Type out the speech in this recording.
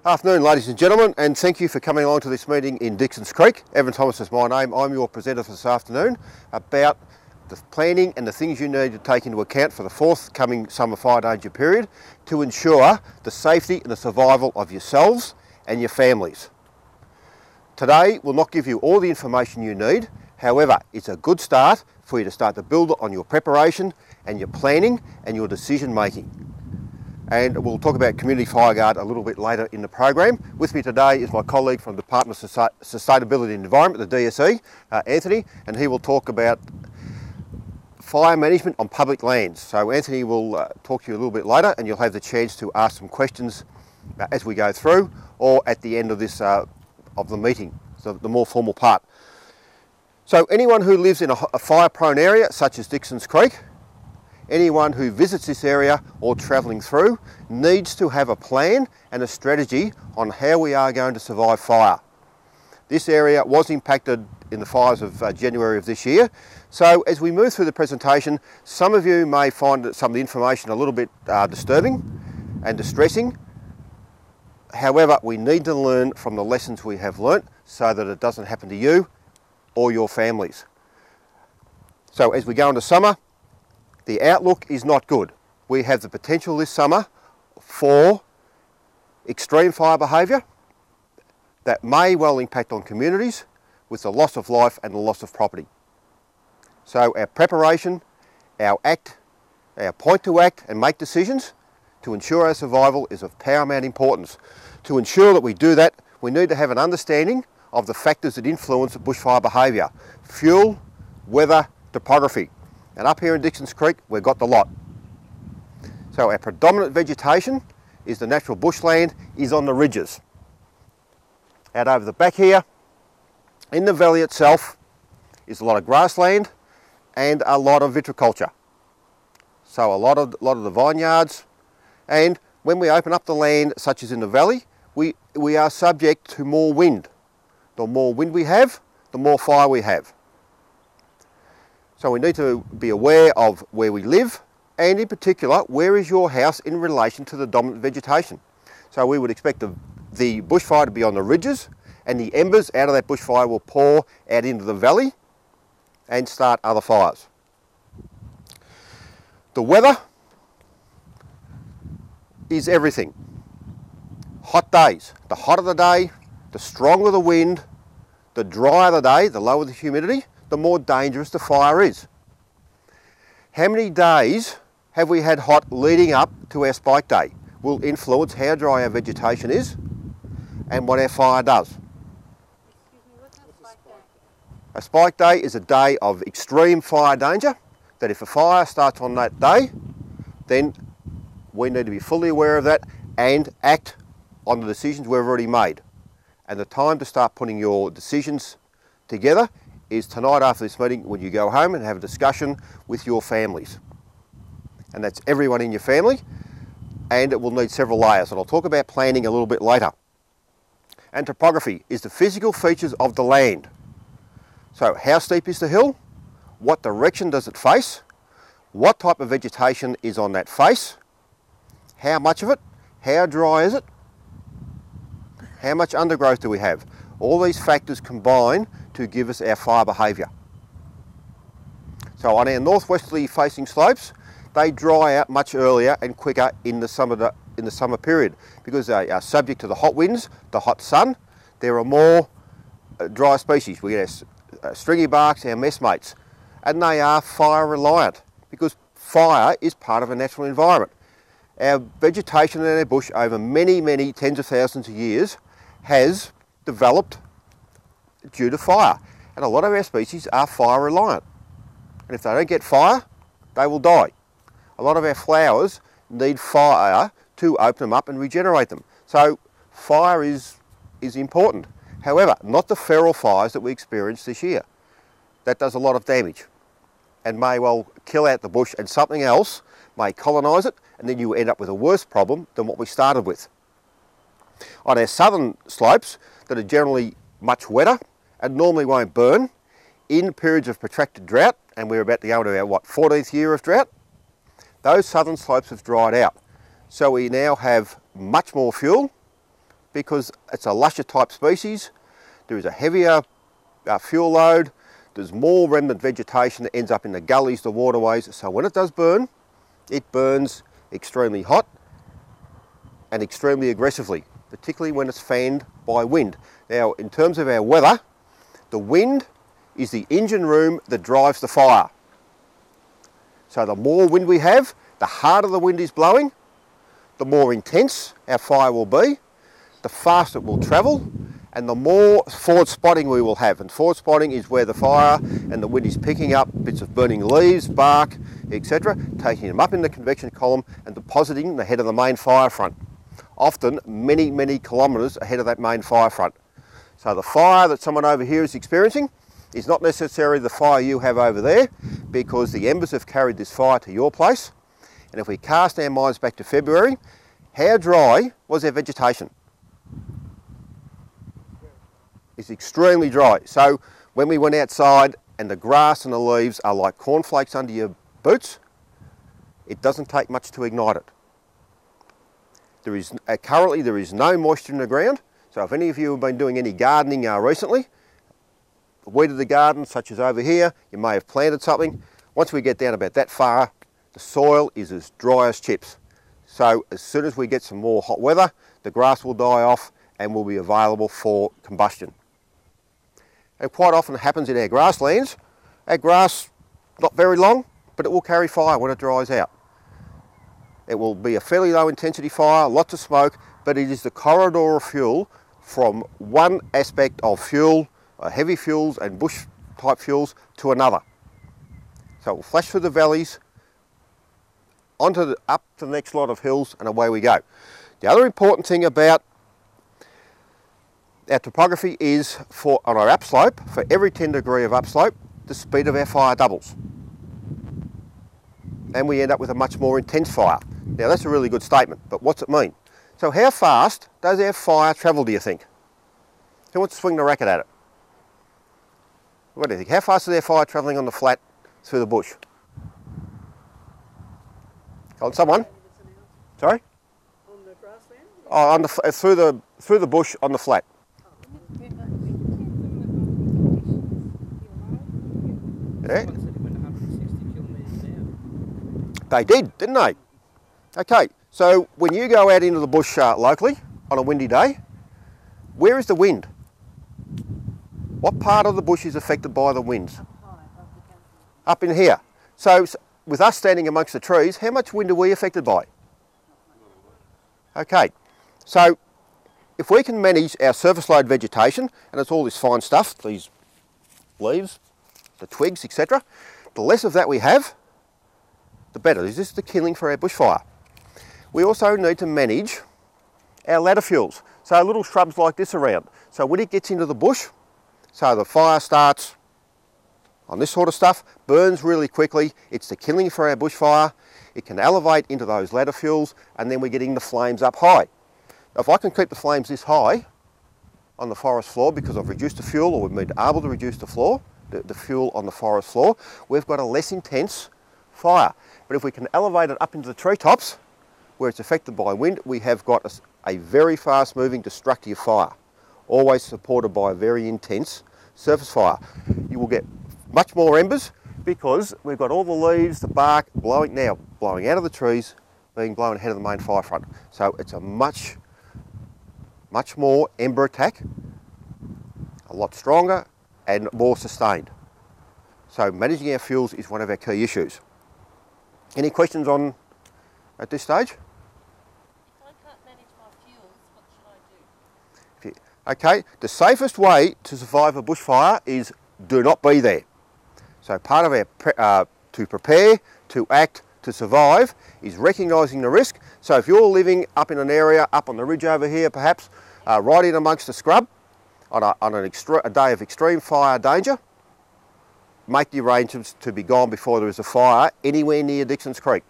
Afternoon, ladies and gentlemen, and thank you for coming along to this meeting in Dixons Creek. Evan Thomas is my name. I'm your presenter for this afternoon about the planning and the things you need to take into account for the forthcoming summer fire danger period to ensure the safety and the survival of yourselves and your families. Today will not give you all the information you need. However, it's a good start for you to start to build on your preparation and your planning and your decision making. And we'll talk about Community Fireguard a little bit later in the program. With me today is my colleague from the Department of Sustainability and Environment, the DSE, Anthony, and he will talk about fire management on public lands. So Anthony will talk to you a little bit later, and you'll have the chance to ask some questions as we go through or at the end of this of the meeting, so the more formal part. So anyone who lives in a fire-prone area such as Dixons Creek, anyone who visits this area or travelling through needs to have a plan and a strategy on how we are going to survive fire. This area was impacted in the fires of January of this year. So as we move through the presentation, some of you may find some of the information a little bit disturbing and distressing. However, we need to learn from the lessons we have learnt so that it doesn't happen to you or your families. So as we go into summer, the outlook is not good. We have the potential this summer for extreme fire behaviour that may well impact on communities with the loss of life and the loss of property. So our preparation, our point to act and make decisions to ensure our survival is of paramount importance. To ensure that we do that, we need to have an understanding of the factors that influence bushfire behaviour: fuel, weather, topography. And up here in Dixons Creek, we've got the lot. So our predominant vegetation is the natural bushland, is on the ridges. Out over the back here, in the valley itself, is a lot of grassland and a lot of viticulture. So a lot of the vineyards. And when we open up the land, such as in the valley, we are subject to more wind. The more wind we have, the more fire we have. So we need to be aware of where we live, and in particular, where is your house in relation to the dominant vegetation. So we would expect the bushfire to be on the ridges, and the embers out of that bushfire will pour out into the valley and start other fires. The weather is everything. Hot days. The hotter the day, the stronger the wind, the drier the day, the lower the humidity, the more dangerous the fire is. How many days have we had hot leading up to our spike day will influence how dry our vegetation is and what our fire does. Excuse me, what's a spike day? A spike day is a day of extreme fire danger, that if a fire starts on that day, then we need to be fully aware of that and act on the decisions we've already made. And the time to start putting your decisions together is tonight after this meeting, when you go home and have a discussion with your families. And that's everyone in your family, and it will need several layers, and I'll talk about planning a little bit later. And topography is the physical features of the land. So how steep is the hill? What direction does it face? What type of vegetation is on that face? How much of it? How dry is it? How much undergrowth do we have? All these factors combine to give us our fire behaviour. So on our northwesterly facing slopes, they dry out much earlier and quicker in the summer period because they are subject to the hot winds, the hot sun. There are more dry species. We get our stringy barks, our messmates, and they are fire reliant because fire is part of a natural environment. Our vegetation in our bush over many, many tens of thousands of years has developed due to fire, and a lot of our species are fire reliant, and if they don't get fire, they will die. A lot of our flowers need fire to open them up and regenerate them. So fire is important. However, not the feral fires that we experienced this year. That does a lot of damage and may well kill out the bush, and something else may colonise it, and then you end up with a worse problem than what we started with. On our southern slopes that are generally much wetter and normally won't burn, in periods of protracted drought, and we're about to go into our 14th year of drought, those southern slopes have dried out. So we now have much more fuel, because it's a lusher type species. There is a heavier fuel load. There's more remnant vegetation that ends up in the gullies, the waterways. So when it does burn, it burns extremely hot and extremely aggressively, particularly when it's fanned by wind. Now, in terms of our weather, the wind is the engine room that drives the fire. So the more wind we have, the harder the wind is blowing, the more intense our fire will be, the faster it will travel, and the more forward spotting we will have. And forward spotting is where the fire and the wind is picking up bits of burning leaves, bark, etc., taking them up in the convection column and depositing the head of the main fire front, often many, many kilometres ahead of that main fire front. So the fire that someone over here is experiencing is not necessarily the fire you have over there, because the embers have carried this fire to your place. And if we cast our minds back to February, how dry was our vegetation? It's extremely dry. So when we went outside and the grass and the leaves are like cornflakes under your boots, it doesn't take much to ignite it. Currently there is no moisture in the ground. So if any of you have been doing any gardening recently, weeded the garden, such as over here, you may have planted something. Once we get down about that far, the soil is as dry as chips. So as soon as we get some more hot weather, the grass will die off and will be available for combustion. And quite often happens in our grasslands. Our grass, not very long, but it will carry fire when it dries out. It will be a fairly low intensity fire, lots of smoke, but it is the corridor of fuel from one aspect of fuel, heavy fuels and bush type fuels, to another. So it will flash through the valleys, up to the next lot of hills, and away we go. The other important thing about our topography is, on our upslope, for every 10 degree of upslope, the speed of our fire doubles. And we end up with a much more intense fire. Now that's a really good statement, but what's it mean? So how fast does our fire travel, do you think? Who wants to swing the racket at it? What do you think? How fast is our fire travelling on the flat through the bush? On someone? Sorry? On the grassland? Oh, through the bush on the flat. Yeah. They did, didn't they? Okay, so when you go out into the bush locally on a windy day, where is the wind? What part of the bush is affected by the winds? Up in here. So with us standing amongst the trees, how much wind are we affected by? Okay, so if we can manage our surface load vegetation, and it's all this fine stuff, these leaves, the twigs, etc., the less of that we have, the better. Is this the killing for our bushfire? We also need to manage our ladder fuels. So little shrubs like this around. So when it gets into the bush, so the fire starts on this sort of stuff, burns really quickly, it's the killing for our bushfire, it can elevate into those ladder fuels, and then we're getting the flames up high. Now, if I can keep the flames this high on the forest floor because I've reduced the fuel, or we've been able to reduce the fuel on the forest floor, we've got a less intense fire. But if we can elevate it up into the treetops, where it's affected by wind, we have got a very fast moving destructive fire, always supported by a very intense surface fire. You will get much more embers because we've got all the leaves, the bark blowing out of the trees, being blown ahead of the main fire front. So it's a much more ember attack, a lot stronger and more sustained. So managing our fuels is one of our key issues. Any questions at this stage? If I can't manage my fuels, what should I do? Okay, the safest way to survive a bushfire is do not be there. So part of our to prepare, to act, to survive is recognising the risk. So if you're living up in an area, up on the ridge over here perhaps, right in amongst the scrub on a day of extreme fire danger, make the arrangements to be gone before there is a fire anywhere near Dixon's Creek.